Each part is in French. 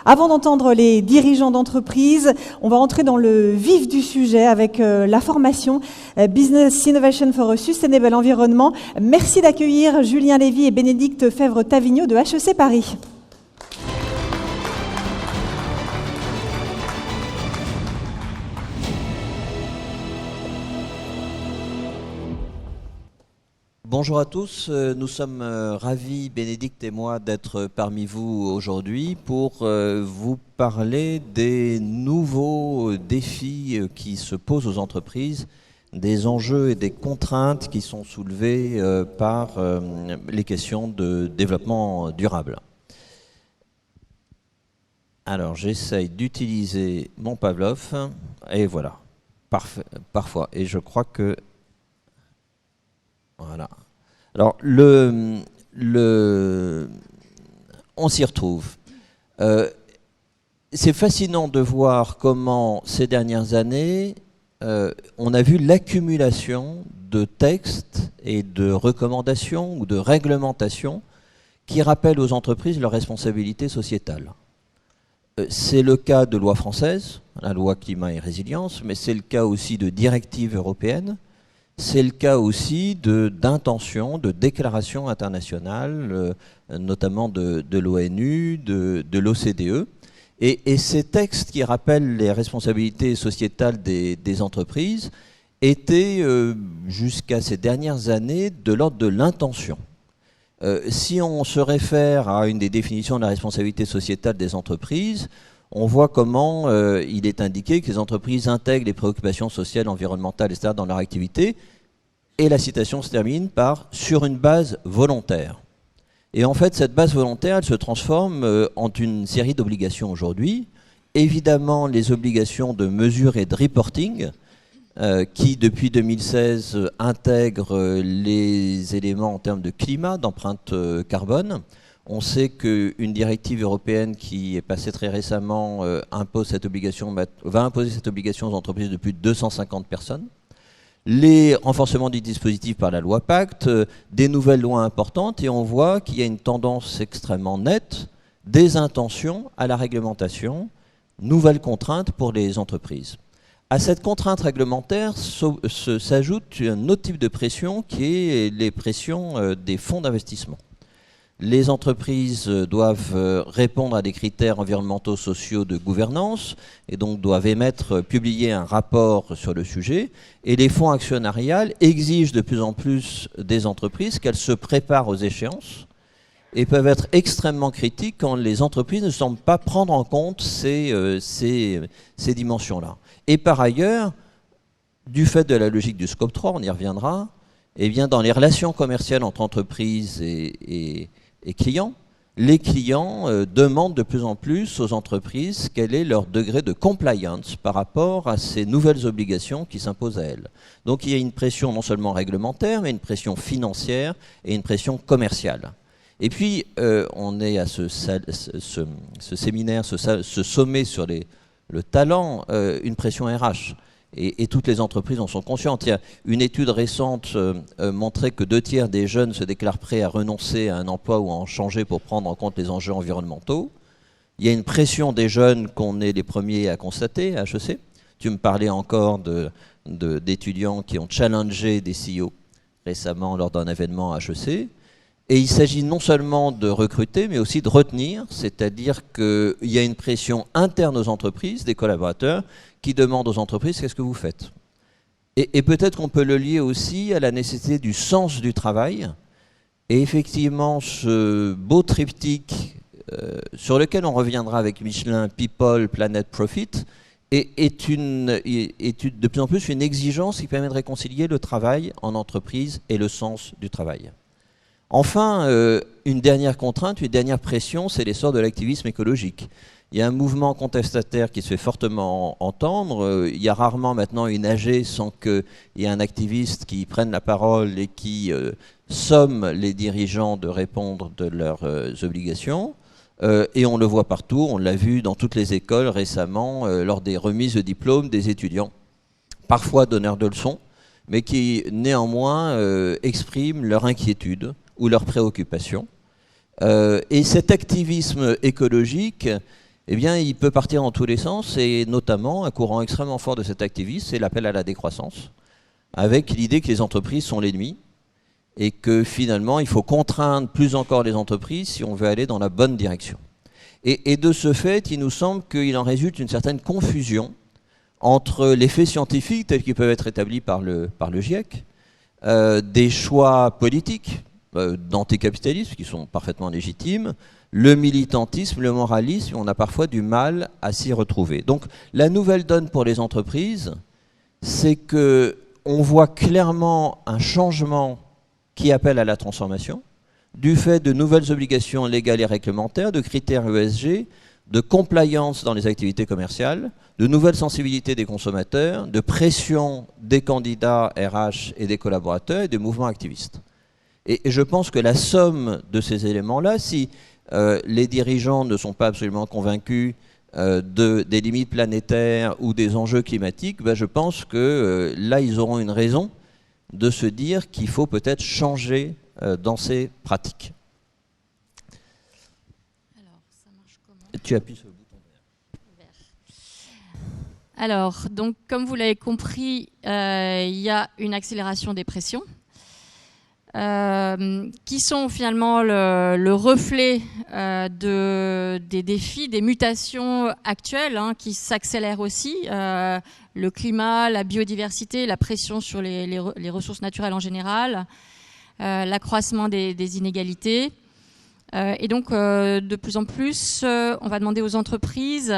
Avant d'entendre les dirigeants d'entreprise, on va entrer dans le vif du sujet avec la formation Business Innovation for a Sustainable Environment. Merci d'accueillir Julien Lévy et Bénédicte Fèvre-Tavignot de HEC Paris. Bonjour à tous, nous sommes ravis, Bénédicte et moi, d'être parmi vous aujourd'hui pour vous parler des nouveaux défis qui se posent aux entreprises, des enjeux et des contraintes qui sont soulevés par les questions de développement durable. Alors j'essaye d'utiliser mon Pavlov, et voilà, parfois, et je crois que... Voilà. Alors, on s'y retrouve. C'est fascinant de voir comment, ces dernières années, on a vu l'accumulation de textes et de recommandations ou de réglementations qui rappellent aux entreprises leurs responsabilités sociétales. C'est le cas de lois françaises, la loi climat et résilience, mais c'est le cas aussi de directives européennes. C'est le cas aussi d'intentions, de déclarations internationales, notamment de l'ONU, de l'OCDE. Et ces textes qui rappellent les responsabilités sociétales des entreprises étaient, jusqu'à ces dernières années, de l'ordre de l'intention. Si on se réfère à une des définitions de la responsabilité sociétale des entreprises, on voit comment il est indiqué que les entreprises intègrent les préoccupations sociales, environnementales, etc. dans leur activité. Et la citation se termine par « sur une base volontaire ». Et en fait, cette base volontaire, elle se transforme en une série d'obligations aujourd'hui. Évidemment, les obligations de mesure et de reporting, qui depuis 2016 intègrent les éléments en termes de climat, d'empreinte carbone. On sait qu'une directive européenne qui est passée très récemment va imposer cette obligation aux entreprises de plus de 250 personnes. Les renforcements du dispositif par la loi Pacte, des nouvelles lois importantes, et on voit qu'il y a une tendance extrêmement nette des intentions à la réglementation, nouvelles contraintes pour les entreprises. À cette contrainte réglementaire s'ajoute un autre type de pression qui est les pressions des fonds d'investissement. Les entreprises doivent répondre à des critères environnementaux, sociaux de gouvernance et donc doivent publier un rapport sur le sujet. Et les fonds actionnariales exigent de plus en plus des entreprises qu'elles se préparent aux échéances et peuvent être extrêmement critiques quand les entreprises ne semblent pas prendre en compte ces dimensions-là. Et par ailleurs, du fait de la logique du scope 3, on y reviendra, eh bien dans les relations commerciales entre entreprises et clients, les clients demandent de plus en plus aux entreprises quel est leur degré de compliance par rapport à ces nouvelles obligations qui s'imposent à elles. Donc il y a une pression non seulement réglementaire, mais une pression financière et une pression commerciale. Et puis on est à ce séminaire, ce sommet sur le talent, une pression RH. Et toutes les entreprises en sont conscientes. Il y a une étude récente montrait que 2/3 des jeunes se déclarent prêts à renoncer à un emploi ou à en changer pour prendre en compte les enjeux environnementaux. Il y a une pression des jeunes qu'on est les premiers à constater à HEC. Tu me parlais encore d'étudiants qui ont challengé des CEO récemment lors d'un événement à HEC. Et il s'agit non seulement de recruter, mais aussi de retenir, c'est-à-dire qu'il y a une pression interne aux entreprises, des collaborateurs, qui demandent aux entreprises qu'est-ce que vous faites. Et peut-être qu'on peut le lier aussi à la nécessité du sens du travail. Et effectivement, ce beau triptyque sur lequel on reviendra avec Michelin, People, Planet, Profit, est de plus en plus une exigence qui permet de réconcilier le travail en entreprise et le sens du travail. Enfin, une dernière contrainte, une dernière pression, c'est l'essor de l'activisme écologique. Il y a un mouvement contestataire qui se fait fortement entendre. Il y a rarement maintenant une AG sans qu'il y ait un activiste qui prenne la parole et qui somme les dirigeants de répondre de leurs obligations. Et on le voit partout, on l'a vu dans toutes les écoles récemment lors des remises de diplômes des étudiants, parfois donneurs de leçons, mais qui néanmoins expriment leur inquiétude ou leurs préoccupations. Et cet activisme écologique eh bien, il peut partir dans tous les sens, et notamment un courant extrêmement fort de cet activisme, c'est l'appel à la décroissance, avec l'idée que les entreprises sont l'ennemi, et que finalement, il faut contraindre plus encore les entreprises si on veut aller dans la bonne direction. Et de ce fait, il nous semble qu'il en résulte une certaine confusion entre les faits scientifiques tels qu'ils peuvent être établis par le GIEC, des choix politiques d'anticapitalisme qui sont parfaitement légitimes, le militantisme, le moralisme, on a parfois du mal à s'y retrouver. Donc la nouvelle donne pour les entreprises, c'est qu'on voit clairement un changement qui appelle à la transformation, du fait de nouvelles obligations légales et réglementaires, de critères ESG, de compliance dans les activités commerciales, de nouvelles sensibilités des consommateurs, de pression des candidats RH et des collaborateurs et des mouvements activistes. Et je pense que la somme de ces éléments-là, si les dirigeants ne sont pas absolument convaincus des limites planétaires ou des enjeux climatiques, ben je pense que là, ils auront une raison de se dire qu'il faut peut-être changer dans ces pratiques. Alors, ça marche comment ? Tu appuies sur le bouton vert. Alors, donc, comme vous l'avez compris, il y a une accélération des pressions qui sont finalement le reflet des défis, des mutations actuelles qui s'accélèrent aussi. Le climat, la biodiversité, la pression sur les ressources naturelles en général, l'accroissement des inégalités. Et donc, de plus en plus, on va demander aux entreprises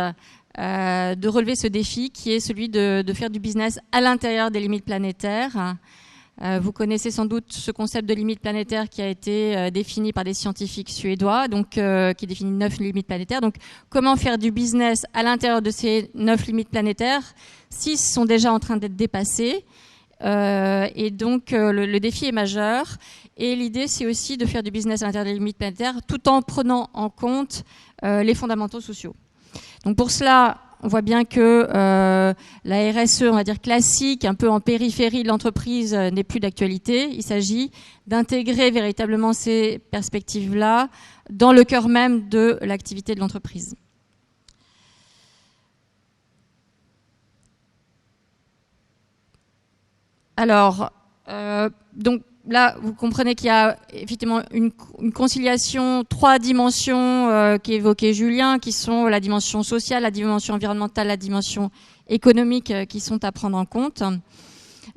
de relever ce défi qui est celui de faire du business à l'intérieur des limites planétaires. Vous connaissez sans doute ce concept de limite planétaire qui a été défini par des scientifiques suédois, donc qui définit 9 limites planétaires. Donc, comment faire du business à l'intérieur de ces 9 limites planétaires, 6 sont déjà en train d'être dépassées. Et donc, le défi est majeur. Et l'idée, c'est aussi de faire du business à l'intérieur des limites planétaires tout en prenant en compte les fondamentaux sociaux. Donc, pour cela, on voit bien que la RSE, on va dire classique, un peu en périphérie de l'entreprise, n'est plus d'actualité. Il s'agit d'intégrer véritablement ces perspectives-là dans le cœur même de l'activité de l'entreprise. Alors, donc là, vous comprenez qu'il y a effectivement une conciliation, 3 dimensions qu'évoquait Julien, qui sont la dimension sociale, la dimension environnementale, la dimension économique qui sont à prendre en compte.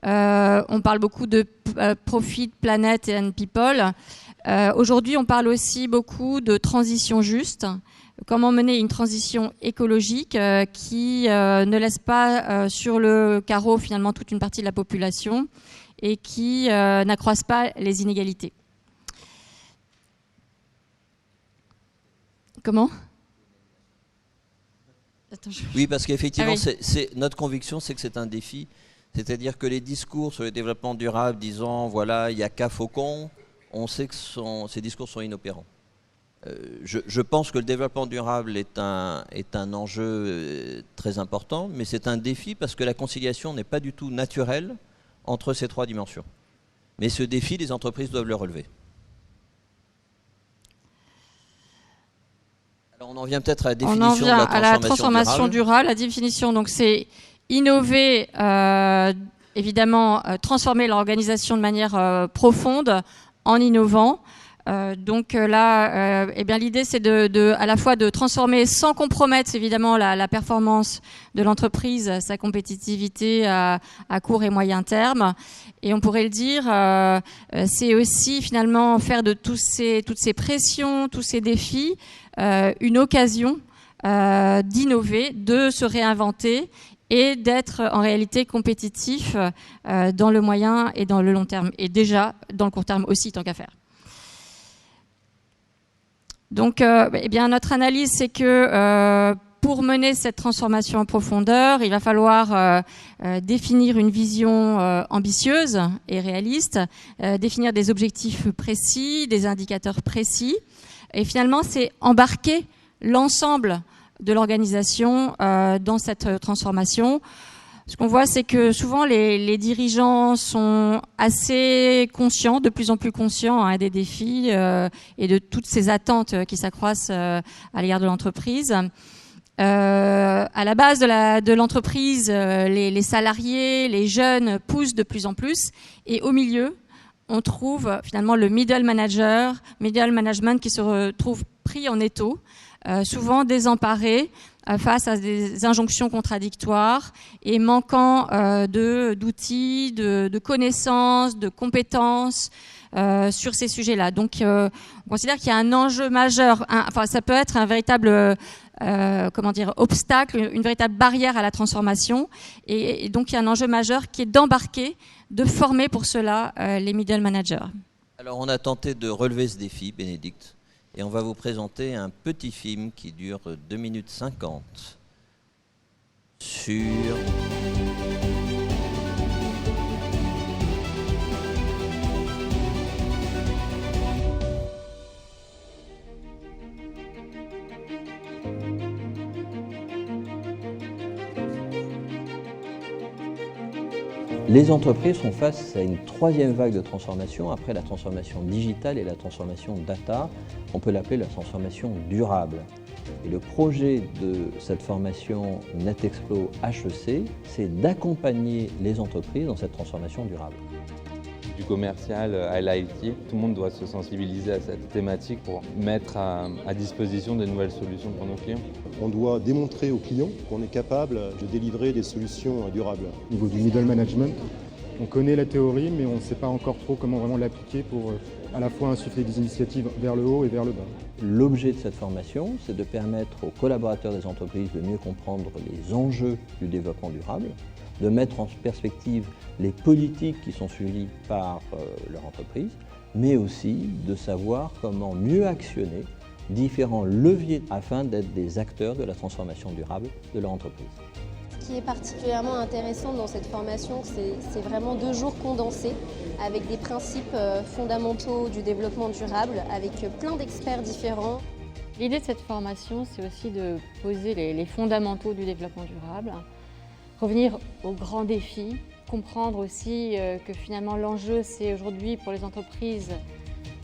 On parle beaucoup de profit, planet and people. Aujourd'hui, on parle aussi beaucoup de transition juste. Comment mener une transition écologique qui ne laisse pas sur le carreau finalement toute une partie de la population et qui n'accroisse pas les inégalités. Comment ? Attends, Oui, parce qu'effectivement, Ah oui. notre conviction, c'est que c'est un défi. C'est-à-dire que les discours sur le développement durable disant, voilà, il n'y a qu'à Faucon, on sait que ces discours sont inopérants. Je pense que le développement durable est un enjeu très important, mais c'est un défi parce que la conciliation n'est pas du tout naturelle entre ces 3 dimensions. Mais ce défi, les entreprises doivent le relever. Alors on en vient peut-être à la définition de la transformation durable. La définition, donc c'est innover, évidemment, transformer l'organisation de manière profonde en innovant. Donc là, eh bien l'idée c'est à la fois de transformer sans compromettre évidemment la performance de l'entreprise, sa compétitivité à court et moyen terme. Et on pourrait le dire, c'est aussi finalement faire de toutes ces pressions, tous ces défis, une occasion d'innover, de se réinventer et d'être en réalité compétitif dans le moyen et dans le long terme. Et déjà dans le court terme aussi, tant qu'à faire. Donc, eh bien, notre analyse, c'est que pour mener cette transformation en profondeur, il va falloir définir une vision ambitieuse et réaliste, définir des objectifs précis, des indicateurs précis, et finalement, c'est embarquer l'ensemble de l'organisation dans cette transformation. Ce qu'on voit, c'est que souvent les dirigeants sont assez conscients, de plus en plus conscients des défis et de toutes ces attentes qui s'accroissent à l'égard de l'entreprise. À la base de l'entreprise, les salariés, les jeunes poussent de plus en plus. Et au milieu, on trouve finalement le middle management qui se retrouve pris en étau, souvent désemparé face à des injonctions contradictoires et manquant d'outils, de connaissances, de compétences sur ces sujets-là. Donc, on considère qu'il y a un enjeu majeur. Ça peut être un véritable obstacle, une véritable barrière à la transformation. Et donc, il y a un enjeu majeur qui est d'embarquer, de former pour cela les middle managers. Alors, on a tenté de relever ce défi, Bénédicte, et on va vous présenter un petit film qui dure 2 minutes 50 sur... Les entreprises sont face à une 3e vague de transformation après la transformation digitale et la transformation data. On peut l'appeler la transformation durable. Et le projet de cette formation NetExplo HEC, c'est d'accompagner les entreprises dans cette transformation durable. Du commercial à l'IT, tout le monde doit se sensibiliser à cette thématique pour mettre à disposition de nouvelles solutions pour nos clients. On doit démontrer aux clients qu'on est capable de délivrer des solutions durables. Au niveau du middle management, on connaît la théorie, mais on ne sait pas encore trop comment vraiment l'appliquer pour à la fois insuffler des initiatives vers le haut et vers le bas. L'objet de cette formation, c'est de permettre aux collaborateurs des entreprises de mieux comprendre les enjeux du développement durable, de mettre en perspective les politiques qui sont suivies par leur entreprise, mais aussi de savoir comment mieux actionner différents leviers afin d'être des acteurs de la transformation durable de leur entreprise. Ce qui est particulièrement intéressant dans cette formation, c'est vraiment 2 jours condensés avec des principes fondamentaux du développement durable, avec plein d'experts différents. L'idée de cette formation, c'est aussi de poser les fondamentaux du développement durable, revenir aux grands défis, comprendre aussi que finalement l'enjeu, c'est aujourd'hui pour les entreprises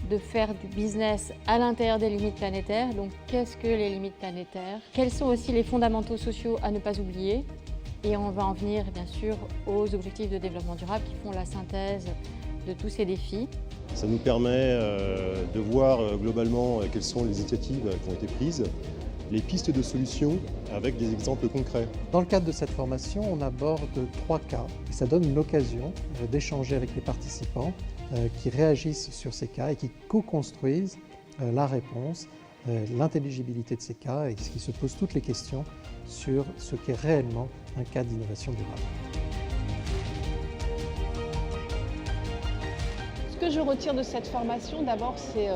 de faire du business à l'intérieur des limites planétaires. Donc, qu'est-ce que les limites planétaires? Quels sont aussi les fondamentaux sociaux à ne pas oublier? Et on va en venir, bien sûr, aux objectifs de développement durable qui font la synthèse de tous ces défis. Ça nous permet de voir globalement quelles sont les initiatives qui ont été prises, les pistes de solutions avec des exemples concrets. Dans le cadre de cette formation, on aborde 3 cas. Et ça donne l'occasion d'échanger avec les participants qui réagissent sur ces cas et qui co-construisent la réponse, l'intelligibilité de ces cas et qui se posent toutes les questions sur ce qu'est réellement un cas d'innovation durable. Ce que je retire de cette formation, d'abord, c'est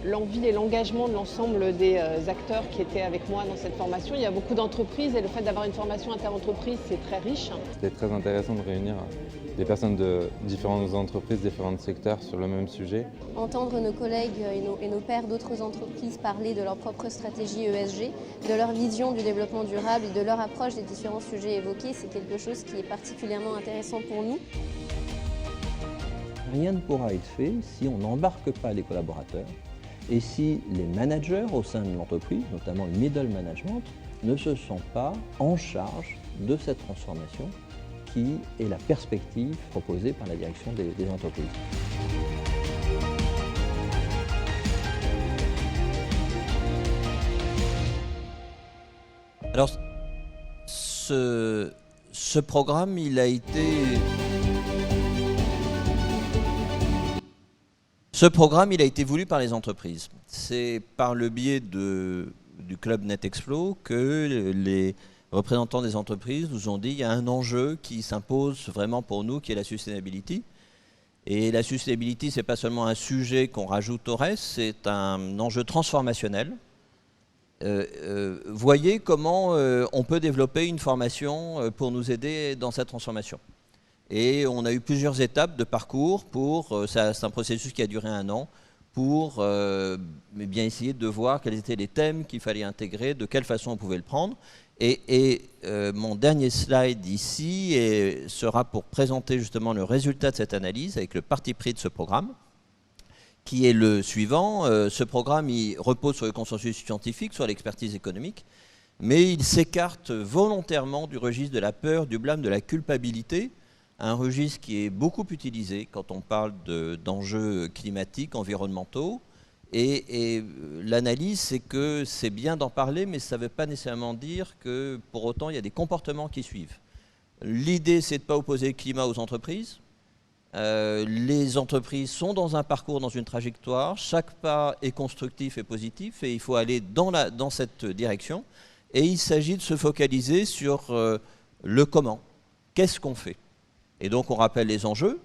l'envie et l'engagement de l'ensemble des acteurs qui étaient avec moi dans cette formation. Il y a beaucoup d'entreprises et le fait d'avoir une formation inter-entreprise, c'est très riche. C'était très intéressant de réunir des personnes de différentes entreprises, différents secteurs sur le même sujet. Entendre nos collègues et nos pairs d'autres entreprises parler de leur propre stratégie ESG, de leur vision du développement durable et de leur approche des différents sujets évoqués, c'est quelque chose qui est particulièrement intéressant pour nous. Rien ne pourra être fait si on n'embarque pas les collaborateurs et si les managers au sein de l'entreprise, notamment le middle management, ne se sentent pas en charge de cette transformation qui est la perspective proposée par la direction des entreprises. Alors, ce programme, il a été... Ce programme, il a été voulu par les entreprises. C'est par le biais du club NetExplo que les représentants des entreprises nous ont dit qu'il y a un enjeu qui s'impose vraiment pour nous, qui est la sustainability. Et la sustainability, ce n'est pas seulement un sujet qu'on rajoute au reste, c'est un enjeu transformationnel. Voyez comment on peut développer une formation pour nous aider dans cette transformation. Et on a eu plusieurs étapes de parcours c'est un processus qui a duré 1 an, pour bien essayer de voir quels étaient les thèmes qu'il fallait intégrer, de quelle façon on pouvait le prendre. Et mon dernier slide ici sera pour présenter justement le résultat de cette analyse avec le parti pris de ce programme, qui est le suivant. Ce programme, il repose sur le consensus scientifique, sur l'expertise économique. mais il s'écarte volontairement du registre de la peur, du blâme, de la culpabilité, un registre qui est beaucoup utilisé quand on parle d'enjeux climatiques, environnementaux. Et l'analyse, c'est que c'est bien d'en parler, mais ça ne veut pas nécessairement dire que pour autant il y a des comportements qui suivent. L'idée, c'est de ne pas opposer le climat aux entreprises. Les entreprises sont dans un parcours, dans une trajectoire. Chaque pas est constructif et positif et il faut aller dans cette direction. Et il s'agit de se focaliser sur le comment. Qu'est-ce qu'on fait? Et donc on rappelle les enjeux,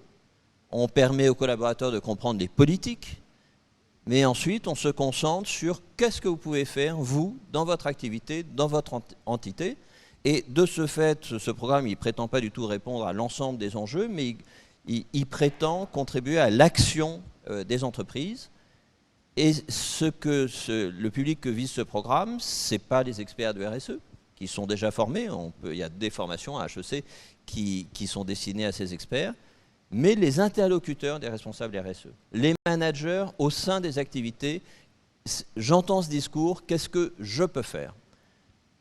on permet aux collaborateurs de comprendre les politiques, mais ensuite on se concentre sur qu'est-ce que vous pouvez faire, vous, dans votre activité, dans votre entité. Et de ce fait, ce programme, il ne prétend pas du tout répondre à l'ensemble des enjeux, mais il prétend contribuer à l'action des entreprises. Et le public que vise ce programme, ce n'est pas les experts de RSE, qui sont déjà formés. Il y a des formations à HEC qui sont destinées à ces experts, mais les interlocuteurs des responsables RSE, les managers au sein des activités. J'entends ce discours, qu'est-ce que je peux faire?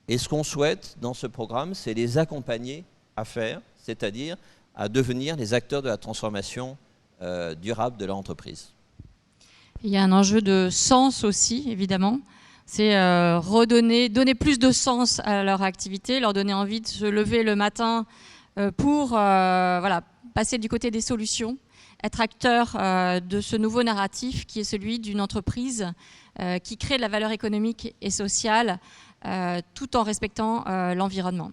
Et ce qu'on souhaite dans ce programme, c'est les accompagner à faire, c'est-à-dire à devenir les acteurs de la transformation durable de leur entreprise. Il y a un enjeu de sens aussi, évidemment. C'est donner plus de sens à leur activité, leur donner envie de se lever le matin pour passer du côté des solutions, être acteur de ce nouveau narratif qui est celui d'une entreprise qui crée de la valeur économique et sociale tout en respectant l'environnement.